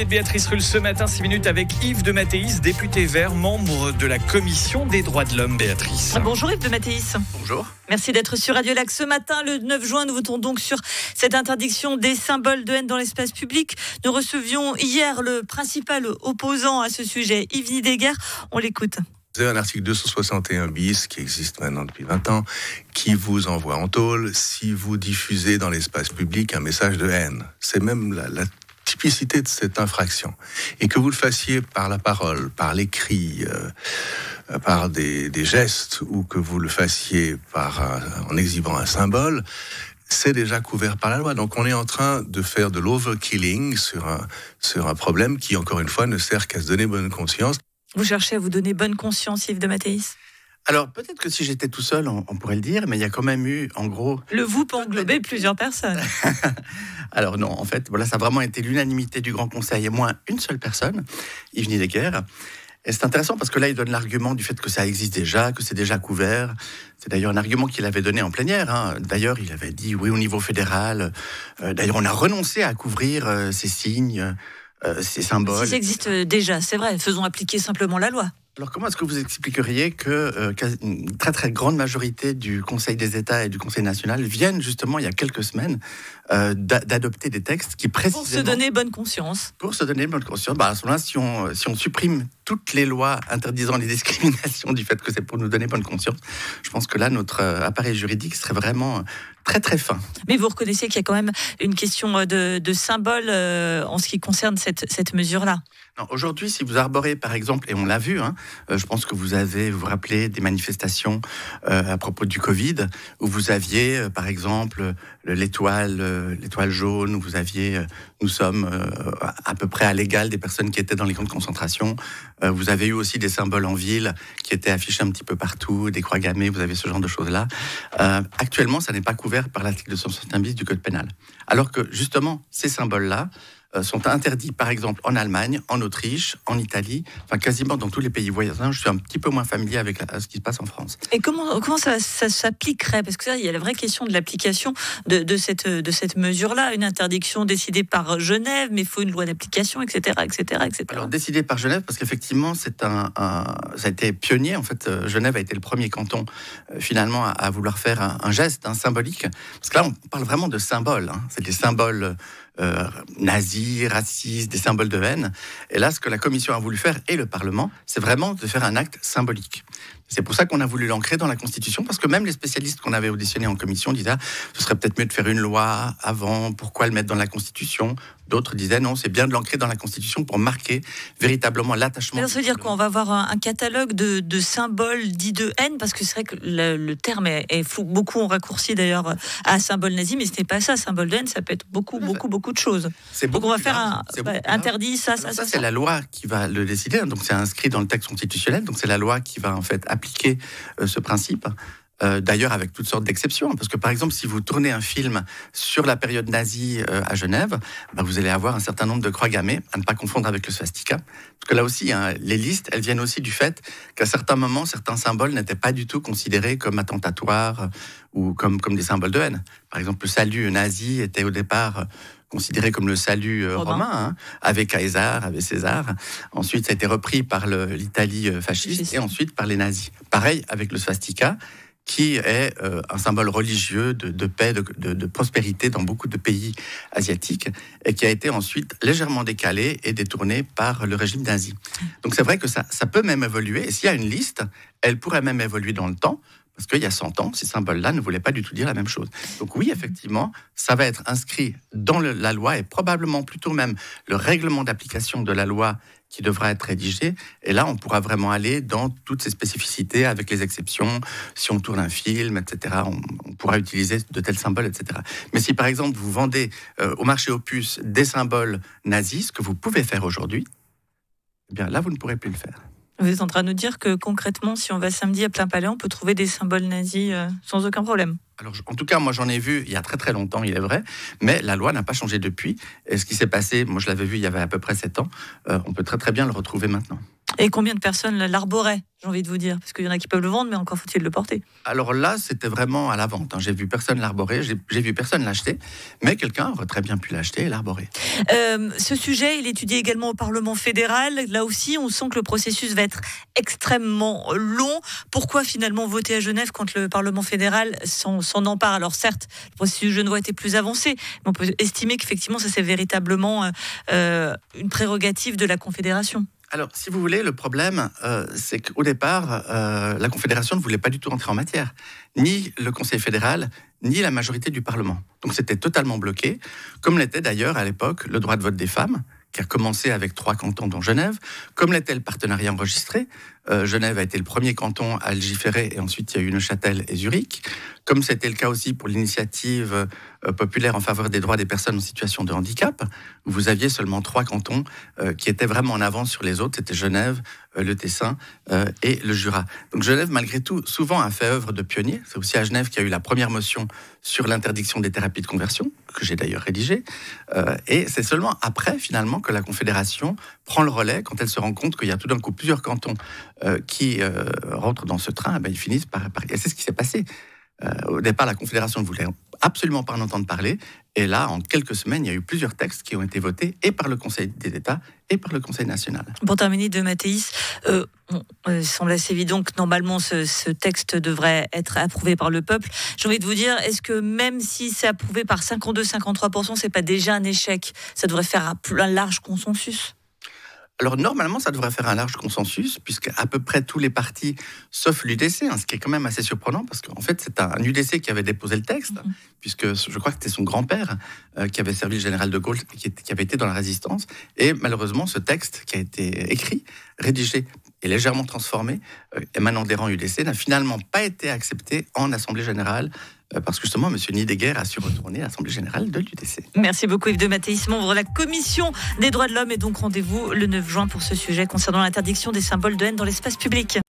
l'invité de Béatrice Rulle ce matin, 6 minutes avec Yves de Mattéis, député vert, membre de la Commission des droits de l'homme. Béatrice. Bonjour Yves de Mattéis. Bonjour. Merci d'être sur Radio Lac ce matin, le 9 juin. Nous votons donc sur cette interdiction des symboles de haine dans l'espace public. Nous recevions hier le principal opposant à ce sujet, Yves Nidegger. On l'écoute. Vous avez un article 261 bis qui existe maintenant depuis 20 ans, qui vous envoie en tôle si vous diffusez dans l'espace public un message de haine. C'est même la typicité de cette infraction. Et que vous le fassiez par la parole, par l'écrit, par des gestes, ou que vous le fassiez en exhibant un symbole, c'est déjà couvert par la loi. Donc on est en train de faire de l'overkilling sur un problème qui, encore une fois, ne sert qu'à se donner bonne conscience. Vous cherchez à vous donner bonne conscience, Yves de Mattéis? Alors, peut-être que si j'étais tout seul, on pourrait le dire, mais il y a quand même eu, en gros... Le vous peut englober plusieurs personnes. Alors non, en fait, voilà, ça a vraiment été l'unanimité du Grand Conseil, et moins une seule personne, Yves Nidegger. Et c'est intéressant parce que là, il donne l'argument du fait que ça existe déjà, que c'est déjà couvert. C'est d'ailleurs un argument qu'il avait donné en plénière. Hein. D'ailleurs, il avait dit, oui, au niveau fédéral. D'ailleurs, on a renoncé à couvrir ces signes... ces symboles. Si ça existe déjà, c'est vrai, faisons appliquer simplement la loi. Alors comment est-ce que vous expliqueriez que une très très grande majorité du Conseil des États et du Conseil national viennent justement il y a quelques semaines d'adopter des textes qui précisément... Pour se donner bonne conscience. Pour se donner bonne conscience. À ce moment-là, si on supprime toutes les lois interdisant les discriminations du fait que c'est pour nous donner bonne conscience, je pense que là, notre appareil juridique serait vraiment très très fin. Mais vous reconnaissez qu'il y a quand même une question de symbole en ce qui concerne cette mesure-là? Non, aujourd'hui, si vous arborez, par exemple, et on l'a vu, je pense que vous vous rappelez des manifestations à propos du Covid, où vous aviez, par exemple, l'étoile jaune, où vous aviez, nous sommes à peu près à l'égal des personnes qui étaient dans les camps de concentration. Vous avez eu aussi des symboles en ville qui étaient affichés un petit peu partout, des croix gammées, vous avez ce genre de choses-là. Actuellement, ça n'est pas couvert par l'article 261 bis du Code pénal. Alors que, justement, ces symboles-là sont interdits, par exemple, en Allemagne, en Autriche, en Italie, enfin quasiment dans tous les pays voisins. Je suis un petit peu moins familier avec ce qui se passe en France. Et comment ça s'appliquerait? Parce que ça, il y a la vraie question de l'application de cette mesure-là. Une interdiction décidée par Genève, mais il faut une loi d'application, etc., etc., etc. Alors, décidée par Genève, parce qu'effectivement, ça a été pionnier. En fait, Genève a été le premier canton, finalement, à vouloir faire un geste symbolique. Parce que là, on parle vraiment de symboles. C'est des symboles... nazis, racistes, des symboles de haine. Et là, ce que la Commission a voulu faire, et le Parlement, c'est vraiment de faire un acte symbolique. C'est pour ça qu'on a voulu l'ancrer dans la Constitution, parce que même les spécialistes qu'on avait auditionnés en commission disaient ce serait peut-être mieux de faire une loi avant, pourquoi le mettre dans la Constitution? D'autres disaient non, c'est bien de l'ancrer dans la Constitution pour marquer véritablement l'attachement. Alors ça veut dire qu'on va avoir un catalogue de symboles dits de haine, parce que c'est vrai que le terme est flou. Beaucoup ont raccourci d'ailleurs à symbole nazi, mais ce n'est pas ça. Symbole de haine, ça peut être beaucoup de choses. Donc on va faire interdit ça. C'est la loi qui va le décider. Donc c'est inscrit dans le texte constitutionnel. Donc c'est la loi qui va en fait appliquer ce principe. D'ailleurs avec toutes sortes d'exceptions, parce que par exemple si vous tournez un film sur la période nazie à Genève, vous allez avoir un certain nombre de croix gammées, à ne pas confondre avec le swastika, parce que là aussi les listes, elles viennent aussi du fait qu'à certains moments, certains symboles n'étaient pas du tout considérés comme attentatoires ou comme des symboles de haine. Par exemple le salut nazi était au départ considéré comme le salut romain, avec Caesar, avec César. Ensuite ça a été repris par l'Italie fasciste et ensuite par les nazis. Pareil avec le swastika, qui est un symbole religieux de paix, de prospérité dans beaucoup de pays asiatiques, et qui a été ensuite légèrement décalé et détourné par le régime nazi. Donc c'est vrai que ça peut même évoluer, et s'il y a une liste, elle pourrait même évoluer dans le temps, parce qu'il y a 100 ans, ces symboles-là ne voulaient pas du tout dire la même chose. Donc oui, effectivement, ça va être inscrit dans la loi, et probablement plutôt même le règlement d'application de la loi qui devra être rédigé. Et là, on pourra vraiment aller dans toutes ces spécificités, avec les exceptions. Si on tourne un film, etc., on pourra utiliser de tels symboles, etc. Mais si, par exemple, vous vendez au marché aux puces des symboles nazis, ce que vous pouvez faire aujourd'hui, eh bien là, vous ne pourrez plus le faire. Vous êtes en train de nous dire que concrètement, si on va samedi à Plein Palais, on peut trouver des symboles nazis sans aucun problème? Alors, en tout cas, moi, j'en ai vu il y a très très longtemps, il est vrai, mais la loi n'a pas changé depuis. Et ce qui s'est passé, moi, je l'avais vu il y avait à peu près 7 ans, on peut très très bien le retrouver maintenant. Et combien de personnes l'arboraient, j'ai envie de vous dire? Parce qu'il y en a qui peuvent le vendre, mais encore faut-il le porter. Alors là, c'était vraiment à la vente. J'ai vu personne l'arborer, j'ai vu personne l'acheter, mais quelqu'un aurait très bien pu l'acheter et l'arborer. Ce sujet, il est étudié également au Parlement fédéral. Là aussi, on sent que le processus va être extrêmement long. Pourquoi finalement voter à Genève quand le Parlement fédéral s'en empare? Alors certes, le processus genevois était plus avancé, mais on peut estimer qu'effectivement, ça c'est véritablement une prérogative de la Confédération. Alors, si vous voulez, le problème, c'est qu'au départ, la Confédération ne voulait pas du tout entrer en matière. Ni le Conseil fédéral, ni la majorité du Parlement. Donc c'était totalement bloqué, comme l'était d'ailleurs à l'époque le droit de vote des femmes, qui a commencé avec 3 cantons dont Genève, comme l'était le partenariat enregistré. Genève a été le premier canton à légiférer, et ensuite il y a eu Neuchâtel et Zurich. Comme c'était le cas aussi pour l'initiative populaire en faveur des droits des personnes en situation de handicap, vous aviez seulement 3 cantons qui étaient vraiment en avance sur les autres. C'était Genève, le Tessin et le Jura. Donc Genève, malgré tout, souvent a fait œuvre de pionnier. C'est aussi à Genève qu'il y a eu la première motion sur l'interdiction des thérapies de conversion, que j'ai d'ailleurs rédigée. Et c'est seulement après, finalement, que la Confédération prend le relais quand elle se rend compte qu'il y a tout d'un coup plusieurs cantons qui rentrent dans ce train. Ils finissent par... Et c'est ce qui s'est passé. Au départ, la Confédération ne voulait absolument pas en entendre parler. Et là, en quelques semaines, il y a eu plusieurs textes qui ont été votés et par le Conseil des États et par le Conseil national. Pour terminer, de Mathéis, il semble assez évident que normalement ce texte devrait être approuvé par le peuple. J'ai envie de vous dire, est-ce que même si c'est approuvé par 52-53%, c'est pas déjà un échec? Ça devrait faire un large consensus. Alors normalement, ça devrait faire un large consensus, puisque à peu près tous les partis, sauf l'UDC, ce qui est quand même assez surprenant, parce qu'en fait, c'est un UDC qui avait déposé le texte, puisque je crois que c'était son grand-père qui avait servi le général de Gaulle, qui avait été dans la résistance. Et malheureusement, ce texte qui a été écrit, rédigé et légèrement transformé, émanant des rangs UDC, n'a finalement pas été accepté en Assemblée générale, parce que justement, M. Nidegger a su retourner à l'Assemblée générale de l'UDC. Merci beaucoup Yves de Mathéis, membre de la Commission des droits de l'homme. Et donc rendez-vous le 9 juin pour ce sujet concernant l'interdiction des symboles de haine dans l'espace public.